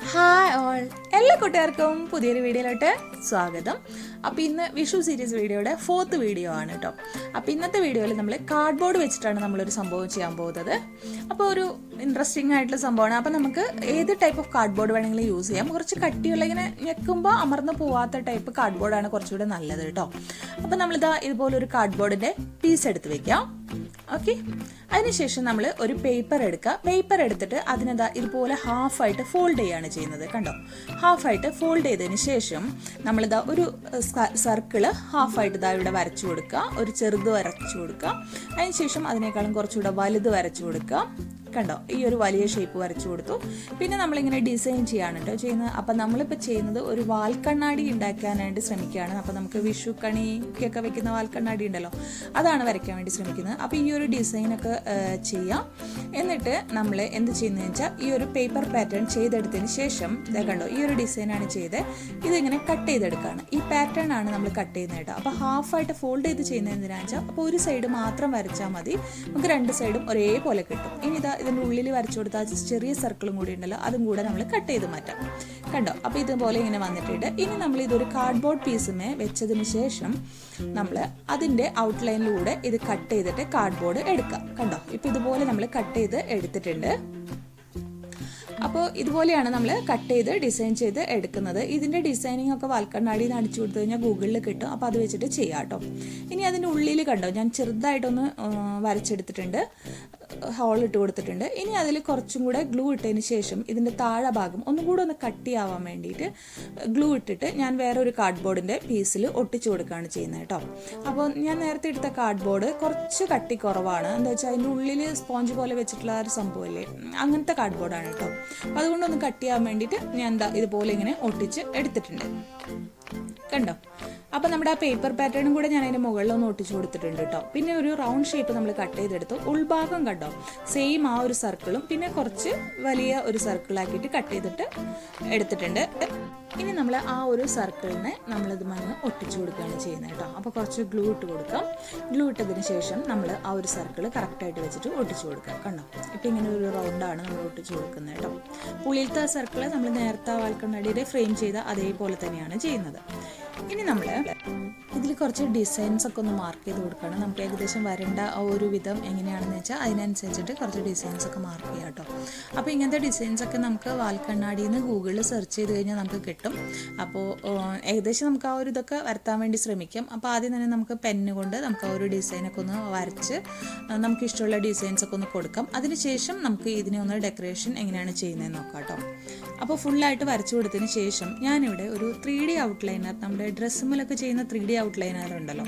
Hi all, എല്ലാ കൂട്ടുകാർക്കും പുതിയൊരു വീഡിയോയിലോട്ട് സ്വാഗതം. അപ്പോൾ ഇന്ന് വിഷു സീരീസ് വീഡിയോയുടെ 4th വീഡിയോ ആണ് കേട്ടോ. അപ്പോൾ ഇന്നത്തെ വീഡിയോയിൽ നമ്മൾ കാർഡ്ബോർഡ് വെച്ചിട്ടാണ് നമ്മളൊരു സംഭവം ചെയ്യാൻ പോകുന്നത്. അപ്പോൾ ഒരു ഇൻട്രസ്റ്റിംഗ് ആയിട്ടുള്ള സംഭവമാണ്. അപ്പോൾ നമുക്ക് ഏത് ടൈപ്പ് ഓഫ് കാർഡ്ബോർഡ് വേണമെങ്കിലും യൂസ് ചെയ്യാം. കുറച്ച് കട്ടിയുള്ള ഇങ്ങനെ ഞെക്കുമ്പോൾ അമർന്ന് പോവാത്ത ടൈപ്പ് കാർഡ്ബോർഡാണ് കുറച്ചുകൂടെ നല്ലത് കേട്ടോ. അപ്പോൾ നമ്മളിതാ ഇതുപോലൊരു കാർഡ്ബോർഡിൻ്റെ പീസ് എടുത്ത് വെക്കാം. ഓക്കെ, അതിനുശേഷം നമ്മൾ ഒരു പേപ്പർ എടുക്കുക. പേപ്പർ എടുത്തിട്ട് അതിനെന്താ ഇതുപോലെ ഹാഫായിട്ട് ഫോൾഡ് ചെയ്യുകയാണ് ചെയ്യുന്നത്. കണ്ടോ, ഹാഫായിട്ട് ഫോൾഡ് ചെയ്തതിന് ശേഷം നമ്മളിതാ ഒരു സർക്കിള് ഹാഫായിട്ട് ഇതാ ഇവിടെ വരച്ചു കൊടുക്കുക. ഒരു ചെറുത് വരച്ചു കൊടുക്കുക. അതിനുശേഷം അതിനേക്കാളും കുറച്ചുകൂടെ വലുത് വരച്ചു കൊടുക്കുക. കണ്ടോ, ഈ ഒരു വലിയ ഷേപ്പ് വരച്ചു കൊടുത്തു. പിന്നെ നമ്മളിങ്ങനെ ഡിസൈൻ ചെയ്യാണ് കേട്ടോ ചെയ്യുന്നത്. അപ്പം നമ്മളിപ്പോൾ ചെയ്യുന്നത് ഒരു വാൽക്കണ്ണാടി ഉണ്ടാക്കാനായിട്ട് ശ്രമിക്കുകയാണ്. അപ്പോൾ നമുക്ക് വിഷു കണിക്കൊക്കെ വെക്കുന്ന വാൽക്കണ്ണാടി ഉണ്ടല്ലോ, അതാണ് വരയ്ക്കാൻ വേണ്ടി ശ്രമിക്കുന്നത്. അപ്പോൾ ഈ ഒരു ഡിസൈനൊക്കെ ചെയ്യാം. എന്നിട്ട് നമ്മൾ എന്ത് ചെയ്യുന്നതെന്ന് വെച്ചാൽ ഈ ഒരു പേപ്പർ പാറ്റേൺ ചെയ്തെടുത്തതിന് ശേഷം ഇതാ കണ്ടോ, ഈ ഒരു ഡിസൈനാണ് ചെയ്ത് ഇതിങ്ങനെ കട്ട് ചെയ്തെടുക്കുകയാണ്. ഈ പാറ്റേൺ ആണ് നമ്മൾ കട്ട് ചെയ്യുന്നത് കേട്ടോ. അപ്പോൾ ഹാഫായിട്ട് ഫോൾഡ് ചെയ്ത് ചെയ്യുന്നത് എന്തിനാണെന്ന് വെച്ചാൽ അപ്പോൾ ഒരു സൈഡ് മാത്രം വരച്ചാൽ മതി, നമുക്ക് രണ്ട് സൈഡും ഒരേപോലെ കിട്ടും. ഇനി ഇതാ ഇതിൻ്റെ ഉള്ളിൽ വരച്ചു കൊടുത്താൽ ചെറിയ സർക്കിളും കൂടി ഉണ്ടല്ലോ, അതും കൂടെ നമ്മൾ കട്ട് ചെയ്ത് മാറ്റാം. കണ്ടോ, അപ്പോൾ ഇതുപോലെ ഇങ്ങനെ വന്നിട്ടുണ്ട്. ഇനി നമ്മൾ ഇതൊരു കാർഡ്ബോർഡ് പീസുമേ വെച്ചതിന് ശേഷം നമ്മൾ അതിൻ്റെ ഔട്ട്ലൈനിലൂടെ ഇത് കട്ട് ചെയ്തിട്ട് കാർഡ്ബോർഡ് എടുക്കാം. കണ്ടോ, ഇപ്പോൾ ഇതുപോലെ നമ്മൾ കട്ട് ചെയ്ത് എടുത്തിട്ടുണ്ട്. അപ്പോൾ ഇതുപോലെയാണ് നമ്മൾ കട്ട് ചെയ്ത് ഡിസൈൻ ചെയ്ത് എടുക്കുന്നത്. ഇതിൻ്റെ ഡിസൈനിങ് ഒക്കെ വാൽക്കണ്ണാടിയിൽ നിന്ന് അടിച്ചു കൊടുത്തു കഴിഞ്ഞാൽ ഗൂഗിളിൽ കിട്ടും. അപ്പോൾ അത് വെച്ചിട്ട് ചെയ്യാം കേട്ടോ. ഇനി അതിൻ്റെ ഉള്ളിൽ കണ്ടോ, ഞാൻ ചെറുതായിട്ടൊന്ന് വരച്ചെടുത്തിട്ടുണ്ട്, ഹോൾ ഇട്ട് കൊടുത്തിട്ടുണ്ട്. ഇനി അതിൽ കുറച്ചും കൂടെ ഗ്ലൂ ഇട്ടതിന് ശേഷം ഇതിൻ്റെ താഴെ ഭാഗം ഒന്നും കൂടെ ഒന്ന് കട്ടിയാവാൻ വേണ്ടിയിട്ട് ഗ്ലൂ ഇട്ടിട്ട് ഞാൻ വേറെ ഒരു കാർഡ്ബോർഡിൻ്റെ പീസിൽ ഒട്ടിച്ചു കൊടുക്കുകയാണ് ചെയ്യുന്നത് കേട്ടോ. അപ്പോൾ ഞാൻ നേരത്തെ എടുത്ത കാർഡ്ബോർഡ് കുറച്ച് കട്ടി കുറവാണ്. എന്താ വെച്ചാൽ അതിൻ്റെ ഉള്ളിൽ സ്പോഞ്ച് പോലെ വെച്ചിട്ടുള്ള ഒരു സംഭവമില്ലേ, അങ്ങനത്തെ കാർഡ്ബോർഡാണ് കേട്ടോ. അപ്പോൾ അതുകൊണ്ടൊന്ന് കട്ട് ചെയ്യാൻ വേണ്ടിയിട്ട് ഞാൻ എന്താ ഇതുപോലെ ഇങ്ങനെ ഒട്ടിച്ച് എടുത്തിട്ടുണ്ട്. കണ്ടോ, അപ്പോൾ നമ്മുടെ ആ പേപ്പർ പാറ്റേണും കൂടെ ഞാൻ അതിൻ്റെ മുകളിലൊന്ന് ഒട്ടിച്ചു കൊടുത്തിട്ടുണ്ട് കേട്ടോ. പിന്നെ ഒരു റൗണ്ട് ഷേപ്പ് നമ്മൾ കട്ട് ചെയ്തെടുത്തു. ഉൾഭാഗം കണ്ടോ, സെയിം ആ ഒരു സർക്കിളും പിന്നെ കുറച്ച് വലിയ ഒരു സർക്കിളാക്കിയിട്ട് കട്ട് ചെയ്തിട്ട് എടുത്തിട്ടുണ്ട്. ഇനി നമ്മൾ ആ ഒരു സർക്കിളിനെ നമ്മളിത് മണ്ണ് ഒട്ടിച്ചു കൊടുക്കുകയാണ് ചെയ്യുന്നത് കേട്ടോ. അപ്പോൾ കുറച്ച് ഗ്ലൂ ഇട്ട് കൊടുക്കാം. ഗ്ലൂ ഇട്ടതിന് ശേഷം നമ്മൾ ആ ഒരു സർക്കിൾ കറക്റ്റായിട്ട് വെച്ചിട്ട് ഒട്ടിച്ചു കൊടുക്കാം. കണ്ടോ, ഇപ്പോൾ ഇങ്ങനെ ഒരു റൗണ്ടാണ് നമ്മൾ ഒട്ടിച്ചു കൊടുക്കുന്നത് കേട്ടോ. പുള്ളിയിലത്തെ സർക്കിൾ നമ്മൾ നേരത്തെ വാൽക്കണ്ണാടിയുടെ ഫ്രെയിം ചെയ്ത അതേപോലെ തന്നെയാണ് ചെയ്യുന്നത്. ഇനി നമ്മൾ ഇതിൽ കുറച്ച് ഡിസൈൻസ് ഒക്കെ ഒന്ന് മാർക്ക് ചെയ്ത് കൊടുക്കുകയാണ്. നമുക്ക് ഏകദേശം വരേണ്ട ആ ഒരു വിധം എങ്ങനെയാണെന്ന് വെച്ചാൽ അതിനനുസരിച്ചിട്ട് കുറച്ച് ഡിസൈൻസ് ഒക്കെ മാർക്ക് ചെയ്യാം കേട്ടോ. അപ്പോൾ ഇങ്ങനത്തെ ഡിസൈൻസ് ഒക്കെ നമുക്ക് വാൽക്കണ്ണാടിയിൽ നിന്ന് ഗൂഗിളിൽ സെർച്ച് ചെയ്ത് കഴിഞ്ഞാൽ നമുക്ക് കിട്ടും. അപ്പോൾ ഏകദേശം നമുക്ക് ആ ഒരു ഇതൊക്കെ വരുത്താൻ വേണ്ടി ശ്രമിക്കാം. അപ്പോൾ ആദ്യം തന്നെ നമുക്ക് പെന്ന് കൊണ്ട് നമുക്ക് ആ ഒരു ഡിസൈനൊക്കെ ഒന്ന് വരച്ച് നമുക്ക് ഇഷ്ടമുള്ള ഡിസൈൻസ് ഒക്കെ ഒന്ന് കൊടുക്കാം. അതിനുശേഷം നമുക്ക് ഇതിനെ ഒന്ന് ഡെക്കറേഷൻ എങ്ങനെയാണ് ചെയ്യുന്നതെന്ന് നോക്കാം കേട്ടോ. അപ്പോൾ ഫുള്ളായിട്ട് വരച്ചു കൊടുത്തതിന് ശേഷം ഞാനിവിടെ ഒരു 3D ഔട്ട്ലൈനർ, നമ്മുടെ ഡ്രസ്സുമേലൊക്കെ ചെയ്യുന്ന 3D ഔട്ട്ലൈനർ ഉണ്ടല്ലോ,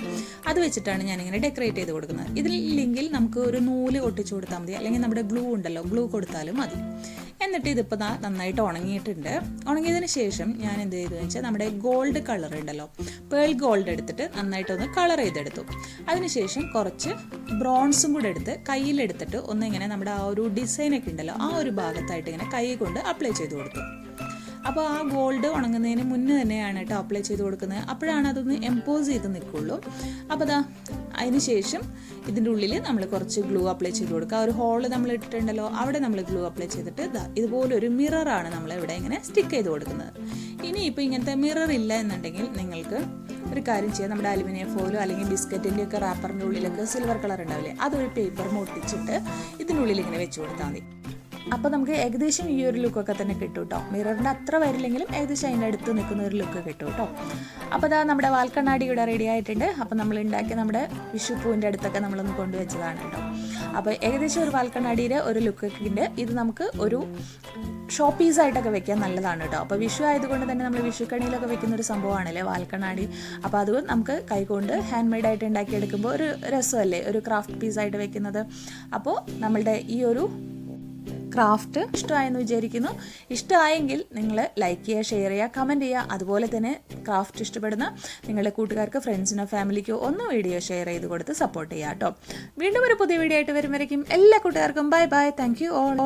അത് വെച്ചിട്ടാണ് ഞാനിങ്ങനെ ഡെക്കറേറ്റ് ചെയ്ത് കൊടുക്കുന്നത്. ഇതിലില്ലെങ്കിൽ നമുക്ക് ഒരു നൂല് ഒട്ടിച്ചു കൊടുത്താൽ മതി, അല്ലെങ്കിൽ നമ്മുടെ ഗ്ലൂ ഉണ്ടല്ലോ, ഗ്ലൂ കൊടുത്താലും മതി. എന്നിട്ട് ഇതിപ്പോൾ നന്നായിട്ട് ഉണങ്ങിയിട്ടുണ്ട്. ഉണങ്ങിയതിന് ശേഷം ഞാൻ എന്ത് ചെയ്തു വെച്ചാൽ നമ്മുടെ ഗോൾഡ് കളർ ഉണ്ടല്ലോ, പേൾ ഗോൾഡ് എടുത്തിട്ട് നന്നായിട്ടൊന്ന് കളർ ചെയ്തെടുത്തു. അതിനുശേഷം കുറച്ച് ബ്രോൺസും കൂടെ എടുത്ത് കയ്യിലെടുത്തിട്ട് ഒന്നിങ്ങനെ നമ്മുടെ ആ ഒരു ഡിസൈനൊക്കെ ഉണ്ടല്ലോ ആ ഒരു ഭാഗത്തായിട്ട് ഇങ്ങനെ കൈ കൊണ്ട് അപ്ലൈ ചെയ്ത് കൊടുത്തു. അപ്പോൾ ആ ഗോൾഡ് ഉണങ്ങുന്നതിന് മുന്നേ തന്നെയാണ് കേട്ടോ അപ്ലൈ ചെയ്ത് കൊടുക്കുന്നത്. അപ്പോഴാണ് അതൊന്ന് എംപോസ് ചെയ്ത് നിൽക്കുള്ളൂ. അപ്പോൾ അതിന് ശേഷം ഇതിൻ്റെ ഉള്ളിൽ നമ്മൾ കുറച്ച് ഗ്ലൂ അപ്ലൈ ചെയ്ത് കൊടുക്കുക. ഒരു ഹോള് നമ്മൾ ഇട്ടിട്ടുണ്ടല്ലോ, അവിടെ നമ്മൾ ഗ്ലൂ അപ്ലൈ ചെയ്തിട്ട് ഇതുപോലൊരു മിററാണ് നമ്മൾ ഇവിടെ ഇങ്ങനെ സ്റ്റിക്ക് ചെയ്ത് കൊടുക്കുന്നത്. ഇനിയിപ്പോൾ ഇങ്ങനത്തെ മിറർ ഇല്ല എന്നുണ്ടെങ്കിൽ നിങ്ങൾക്ക് ഒരു കാര്യം ചെയ്യാം, നമ്മുടെ അലുമിനിയം ഫോയിലോ അല്ലെങ്കിൽ ബിസ്ക്കറ്റിൻ്റെ ഒക്കെ റാപ്പറിൻ്റെ ഉള്ളിലൊക്കെ സിൽവർ കളർ ഉണ്ടാവില്ലേ, അതൊരു പേപ്പർ ഒട്ടിച്ചിട്ട് ഇതിനുള്ളിൽ ഇങ്ങനെ വെച്ച് കൊടുത്താൽ മതി. അപ്പോൾ നമുക്ക് ഏകദേശം ഈ ഒരു ലുക്കൊക്കെ തന്നെ കിട്ടും കേട്ടോ. മിററിൻ്റെ അത്ര വരില്ലെങ്കിലും ഏകദേശം അതിൻ്റെ അടുത്ത് നിൽക്കുന്ന ഒരു ലുക്ക് കിട്ടും കേട്ടോ. അപ്പോൾ നമ്മുടെ വാൽക്കണ്ണാടി ഇവിടെ റെഡി ആയിട്ടുണ്ട്. അപ്പോൾ നമ്മൾ ഉണ്ടാക്കിയ നമ്മുടെ വിഷു പൂവിൻ്റെ അടുത്തൊക്കെ നമ്മളൊന്ന് കൊണ്ടുവച്ചതാണ് കേട്ടോ. അപ്പോൾ ഏകദേശം ഒരു വാൽക്കണ്ണാടിയുടെ ഒരു ലുക്കൊക്കെ ഉണ്ട്. ഇത് നമുക്ക് ഒരു ഷോ പീസായിട്ടൊക്കെ വെക്കാൻ നല്ലതാണ് കേട്ടോ. അപ്പോൾ വിഷു ആയതുകൊണ്ട് തന്നെ നമ്മൾ വിഷു കണിയിലൊക്കെ വെക്കുന്ന ഒരു സംഭവമാണല്ലേ വാൽക്കണ്ണാടി. അപ്പോൾ അത് നമുക്ക് കൈകൊണ്ട് ഹാൻഡ് മെയ്ഡായിട്ട് ഉണ്ടാക്കിയെടുക്കുമ്പോൾ ഒരു രസമല്ലേ, ഒരു ക്രാഫ്റ്റ് പീസായിട്ട് വെക്കുന്നത്. അപ്പോൾ നമ്മളുടെ ഈ ഒരു ക്രാഫ്റ്റ് ഇഷ്ടമായെന്ന് വിചാരിക്കുന്നു. ഇഷ്ടമായെങ്കിൽ നിങ്ങൾ ലൈക്ക് ചെയ്യുക, ഷെയർ ചെയ്യുക, കമൻറ്റ് ചെയ്യുക. അതുപോലെ തന്നെ ക്രാഫ്റ്റ് ഇഷ്ടപ്പെടുന്ന നിങ്ങളുടെ കൂട്ടുകാർക്ക്, ഫ്രണ്ട്സിനോ ഫാമിലിക്കോ ഒന്ന് വീഡിയോ ഷെയർ ചെയ്ത് കൊടുത്ത് സപ്പോർട്ട് ചെയ്യുക കേട്ടോ. വീണ്ടും ഒരു പുതിയ വീഡിയോ ആയിട്ട് വരുമ്പോഴേക്കും എല്ലാ കൂട്ടുകാർക്കും bye bye. Thank you all.